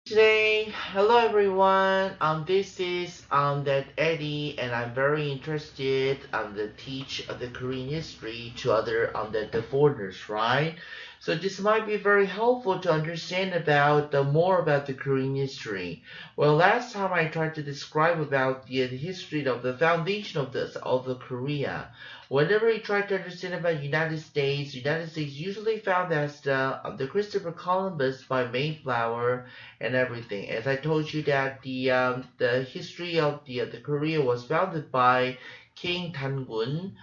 Today, hello everyone. This is that Eddie, and I'm very interested to teach the Korean history to other the foreigners, right? So this might be very helpful to understand about more about the Korean history. Well, last time I tried to describe about the history of the foundation of the Korea. Whenever you try to understand about United States usually found as the Christopher Columbus by Mayflower and everything. As I told you that the history of the Korea was founded by King Tangun,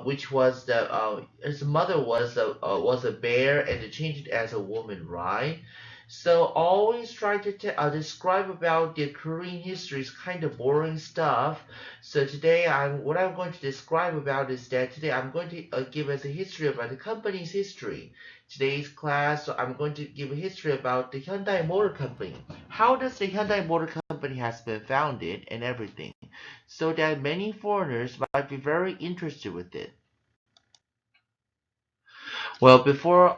which was his mother was a bear and they changed it as a woman, right? So always try to describe about the Korean history is kind of boring stuff. So today what I'm going to describe about is that today I'm going to give us a history about the company's history. Today's class, so I'm going to give a history about the Hyundai Motor Company. How does the Hyundai Motor Company has been founded and everything, so that many foreigners might be very interested with it. Well, before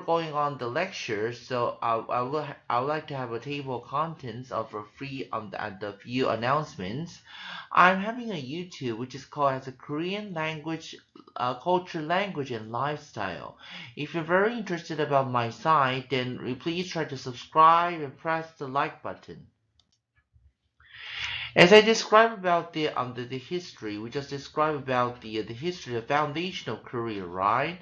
going on the lecture, so I would like to have a table of contents of a free the few announcements. I'm having a YouTube which is called as a Korean language, culture, language, and lifestyle. If you're very interested about my site, then please try to subscribe and press the like button. As I describe about the history, we just described about the history, the foundation of Korea, right?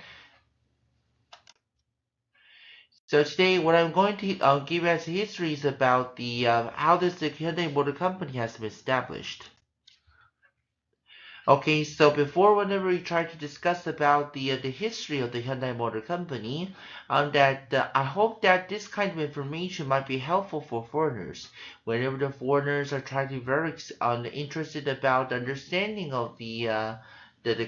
So today, what I'm going to give as history is about the how this the Hyundai Motor Company has been established. Okay, so before whenever we try to discuss about the history of the Hyundai Motor Company, that I hope that this kind of information might be helpful for foreigners. Whenever the foreigners are trying to be very interested about the understanding of the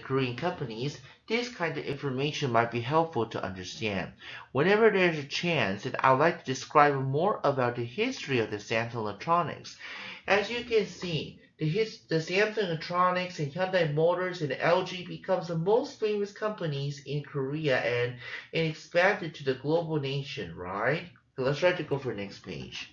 Korean companies, this kind of information might be helpful to understand. Whenever there's a chance, that I would like to describe more about the history of the Samsung Electronics. As you can see, the Samsung Electronics and Hyundai Motors and LG becomes the most famous companies in Korea and expanded to the global nation, right? So let's try to go for the next page.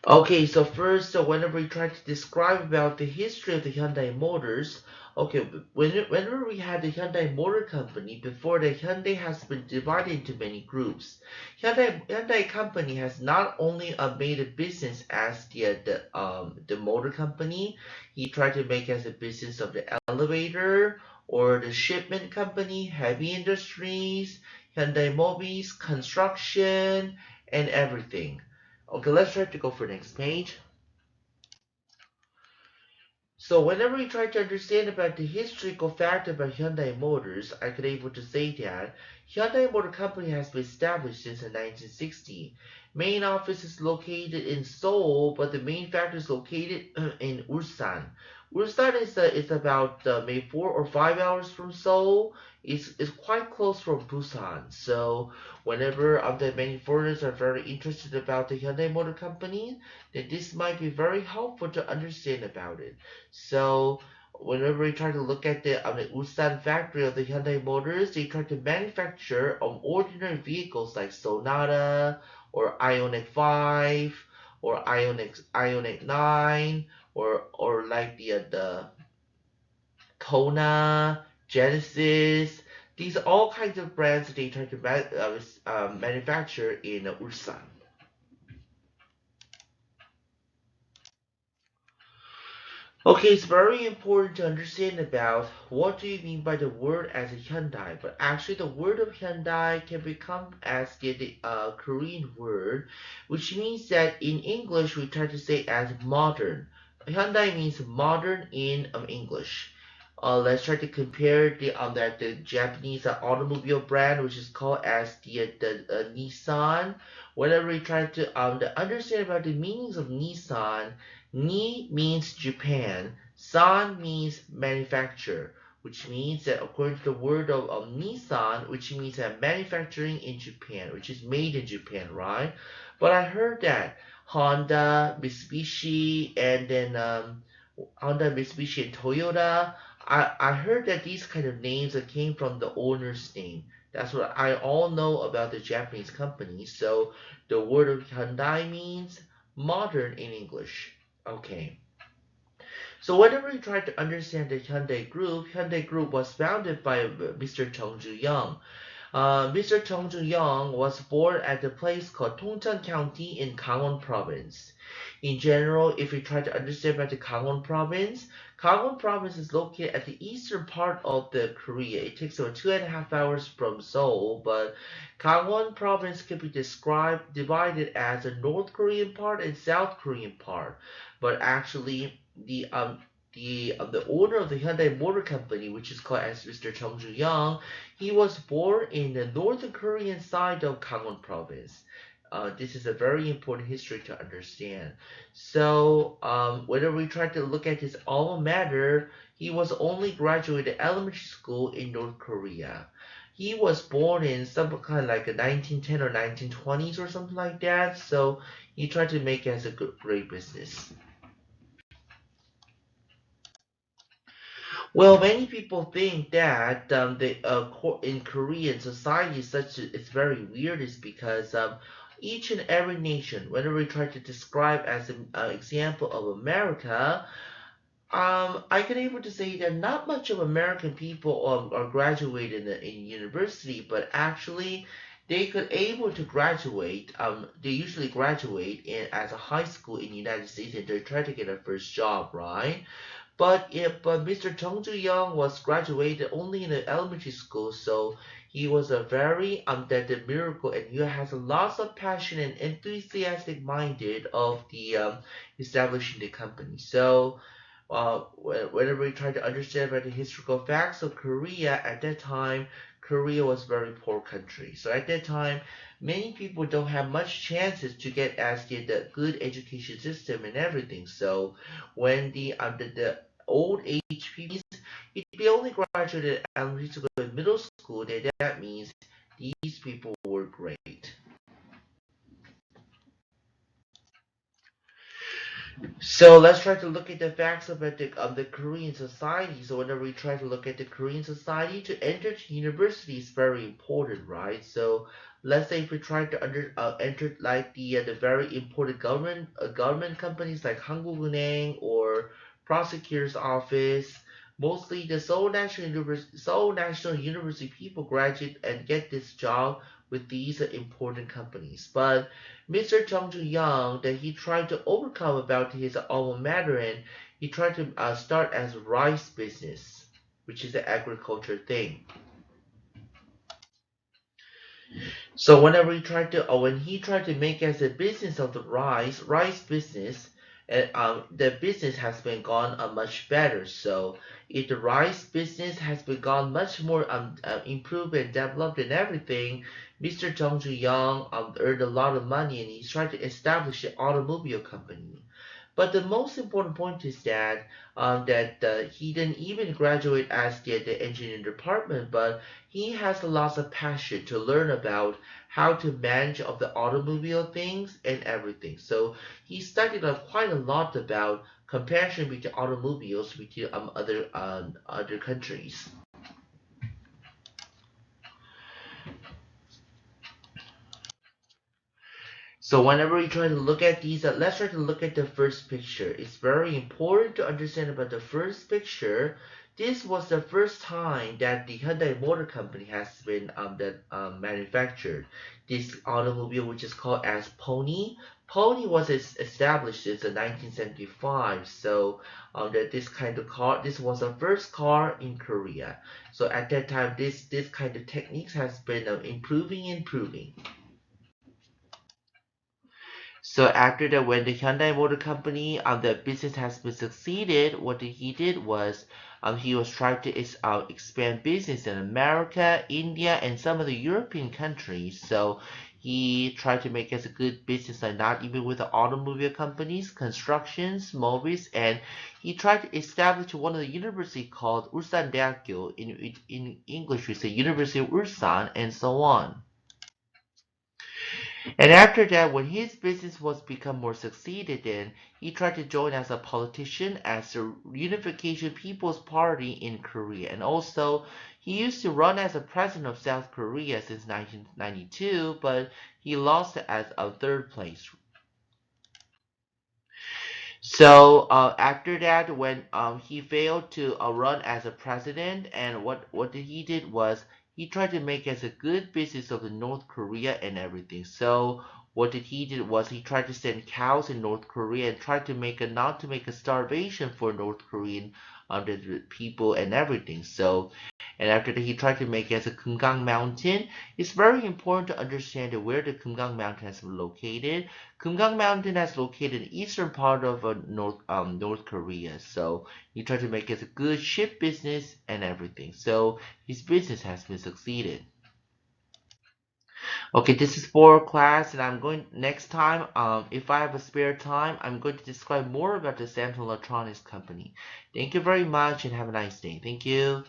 Okay, so first, so whenever we try to describe about the history of the Hyundai Motors, okay, whenever we had the Hyundai Motor Company, before the Hyundai has been divided into many groups. Hyundai Company has not only made a business as the motor company, he tried to make as a business of the elevator or the shipment company, heavy industries, Hyundai Mobis, construction, and everything. Okay, let's try to go for the next page. So whenever we try to understand about the historical fact about Hyundai Motors, I could able to say that Hyundai Motor Company has been established since the 1960s. Main office is located in Seoul, but the main factory is located in Ulsan. Ulsan is about maybe 4 or 5 hours from Seoul. It's quite close from Busan. So whenever the many foreigners are very interested about the Hyundai Motor Company, then this might be very helpful to understand about it. So whenever we try to look at the Ulsan factory of the Hyundai Motors, they try to manufacture ordinary vehicles like Sonata or Ioniq 5 or Ioniq 9 or like the Kona, Genesis. These are all kinds of brands that they try to manufacture in Ulsan. Okay, it's very important to understand about what do you mean by the word as a Hyundai, but actually the word of Hyundai can become as the Korean word, which means that in English we try to say as modern. Hyundai means modern in English. Let's try to compare the Japanese automobile brand, which is called as the Nissan. Whenever we try to understand about the meanings of Nissan, Ni means Japan, San means manufacturer, which means that according to the word of Nissan, which means that manufacturing in Japan, which is made in Japan, right? But I heard that Honda, Mitsubishi, and then Honda, Mitsubishi, and Toyota. I heard that these kind of names that came from the owner's name. That's what I all know about the Japanese company. So the word of Hyundai means modern in English. Okay. So whenever you try to understand the Hyundai Group was founded by Mr. Cheng Ju-young. Mr. Cheng Ju-young was born at a place called Tongcheon County in Gangwon Province. In general, if you try to understand about the Gangwon Province is located at the eastern part of the Korea. It takes about 2.5 hours from Seoul, but Gangwon Province can be divided as a North Korean part and South Korean part. But actually, the owner of the Hyundai Motor Company, which is called as Mr. Chung Ju-young, he was born in the northern Korean side of Gangwon Province. This is a very important history to understand. So, whenever we try to look at his alma mater, he was only graduated elementary school in North Korea. He was born in some kind of like a 1910 or 1920s or something like that. So he tried to make it as a great business. Well, many people think that in Korean society, it's very weird, is because each and every nation, whenever we try to describe as an example of America, I can able to say that not much of American people are graduated in university, but actually they could able to graduate. They usually graduate as a high school in the United States, and they try to get a first job, right? But Mr. Chung Ju-young was graduated only in the elementary school, so he was a very that the miracle, and he has a lots of passion and enthusiastic minded of the establishing the company. So whenever we try to understand about the historical facts of Korea at that time, Korea was a very poor country. So at that time, many people don't have much chances to get as the good education system and everything. So when the old age people, if they only graduated elementary school and middle school, then that means these people were great. So let's try to look at the facts of the Korean society. So whenever we try to look at the Korean society, to enter to university is very important, right? So let's say if we try to enter like the very important government companies like Hanguk-uneng or prosecutor's office. Mostly the Seoul National University people graduate and get this job with these important companies. But Mr. Chung Ju-young, that he tried to overcome about his alma mater, and he tried to start as rice business, which is an agriculture thing. So when he tried to make as a business of the rice business, the business has been gone much better. So if the rice business has been gone much more improved and developed and everything, Mr. Jung Ju-young earned a lot of money, and he's trying to establish an automobile company. But the most important point is that he didn't even graduate as the engineering department, but he has a lot of passion to learn about how to manage of the automobile things and everything. So he studied quite a lot about comparison between automobiles between other countries. So whenever we try to look at these, let's try to look at the first picture. It's very important to understand about the first picture. This was the first time that the Hyundai Motor Company has been manufactured. This automobile, which is called as Pony. Pony was established in 1975. So that this kind of car, this was the first car in Korea. So at that time, this kind of techniques has been improving. So after that, when the Hyundai Motor Company, the business has been succeeded, what he did was, he was trying to expand business in America, India, and some of the European countries. So he tried to make us a good business, and not even with the automobile companies, constructions, movies, and he tried to establish one of the university called Ulsan Daegyo. In English, we say University of Ulsan, and so on. And after that, when his business was become more succeeded in, he tried to join as a politician as the Unification People's Party in Korea. And also, he used to run as a president of South Korea since 1992, but he lost as a third place. So after that, when he failed to run as a president, and what he did was he tried to make as a good business of the North Korea and everything. So what did he did was he tried to send cows in North Korea and tried to make a not to make a starvation for North Korean the people and everything. So and after that, he tried to make it as a Kumgang Mountain. It's very important to understand where the Kumgang Mountain is located. Kumgang Mountain is located in the eastern part of North Korea. So he tried to make it a good ship business and everything. So his business has been succeeded. Okay, this is for class, and I'm going next time. If I have a spare time, I'm going to describe more about the Samsung Electronics Company. Thank you very much, and have a nice day. Thank you.